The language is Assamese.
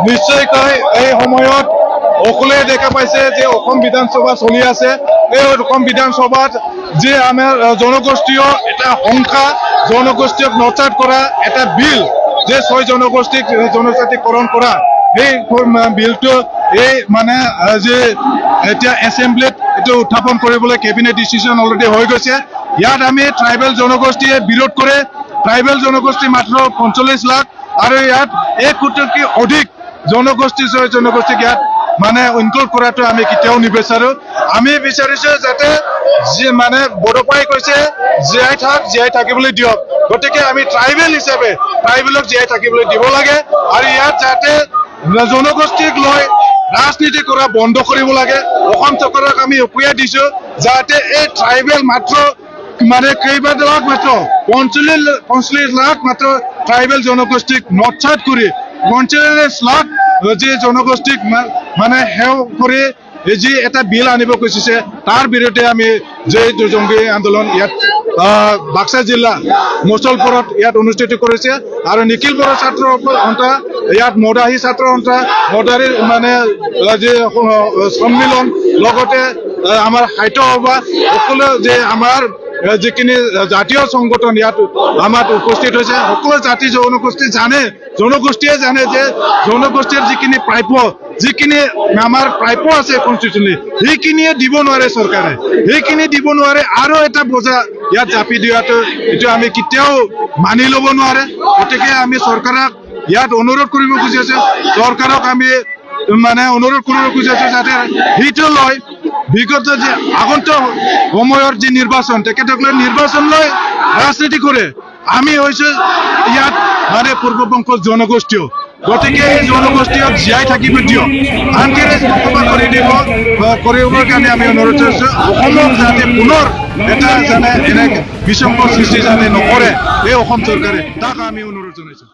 নিশ্চয়কৈ এই সময়ত সকলোৱে দেখা পাইছে যে অসম বিধানসভা চলি আছে। এই অসম বিধানসভাত যে আমাৰ জনগোষ্ঠীয় এটা সংখ্যা জনগোষ্ঠীক নচাত কৰা এটা বিল যে 6 জনগোষ্ঠীক জনজাতিকৰণ কৰা এই বিলটো এই মানে যে এতিয়া এছেম্বলিত এইটো উত্থাপন কৰিবলৈ কেবিনেট ডিচিশন অলৰেডি হৈ গৈছে। ইয়াত আমি ট্ৰাইবেল জনগোষ্ঠীয়ে বিৰোধ কৰে। ট্ৰাইবেল জনগোষ্ঠী মাত্ৰ 45 লাখ আৰু ইয়াত 1 কোটিতকৈ অধিক জনগোষ্ঠীক ইয়াত মানে ইনক্লুড কৰাটো আমি কেতিয়াও নিবিচাৰো। আমি বিচাৰিছো যাতে মানে বড়োপাই কৈছে জীয়াই থাকিবলৈ দিয়ক। গতিকে আমি ট্ৰাইবেল হিচাপে ট্ৰাইবেলক জীয়াই থাকিবলৈ দিব লাগে আৰু ইয়াত যাতে জনগোষ্ঠীক লৈ ৰাজনীতি কৰা বন্ধ কৰিব লাগে। অসম চৰকাৰক আমি উকিয়াই দিছো যাতে এই ট্ৰাইবেল মাত্ৰ মানে কেইবালাখ মাত্ৰ 45 লাখ মাত্ৰ ট্ৰাইবেল জনগোষ্ঠীক নচাত কৰি 45 লাখ যে জনগোষ্ঠীক মানে সেৱ কৰি যি এটা বিল আনিব খুজিছে তাৰ বিৰুদ্ধে আমি যে জংগী আন্দোলন ইয়াত বাক্সা জিলা মুছলপুৰত ইয়াত অনুষ্ঠিত কৰিছে আৰু নিখিল বড়ো ছাত্ৰ সন্থা ইয়াত মদাহী ছাত্ৰ সন্থা মদাহীৰ মানে যে সন্মিলন লগতে আমাৰ সাহিত্য সভা সকলো যে আমাৰ যিখিনি জাতীয় সংগঠন ইয়াত আমাৰ উপস্থিত হৈছে। সকলো জাতি জনগোষ্ঠীয়ে জানে যে জনগোষ্ঠীৰ যিখিনি প্ৰাপ্য যিখিনি আমাৰ প্ৰাপ্য আছে কনষ্টিটিউচনেলি সেইখিনিয়ে দিব নোৱাৰে চৰকাৰে। সেইখিনি দিব নোৱাৰে আৰু এটা বোজা ইয়াত জাপি দিয়াটো এইটো আমি কেতিয়াও মানি ল'ব নোৱাৰে। গতিকে আমি চৰকাৰক ইয়াত অনুৰোধ কৰিব খুজি আছো। চৰকাৰক আমি মানে অনুৰোধ কৰিব খুজি আছো যাতে সেইটো লয় বিগত যে আগন্তুক সময়ৰ যি নিৰ্বাচন তেখেতসকলে নিৰ্বাচন লৈ ৰাজনীতি কৰে। আমি হৈছো ইয়াত মানে পূৰ্ববংশৰ জনগোষ্ঠীয়। গতিকে এই জনগোষ্ঠীক জীয়াই থাকিব দিয়ক। শান্তিৰে কৰিবৰ কাৰণে আমি অনুৰোধ কৰিছো অসমক যাতে পুনৰ এটা যেনে এনে বিশৃংখল সৃষ্টি যাতে নকৰে এই অসম চৰকাৰে তাক আমি অনুৰোধ জনাইছো।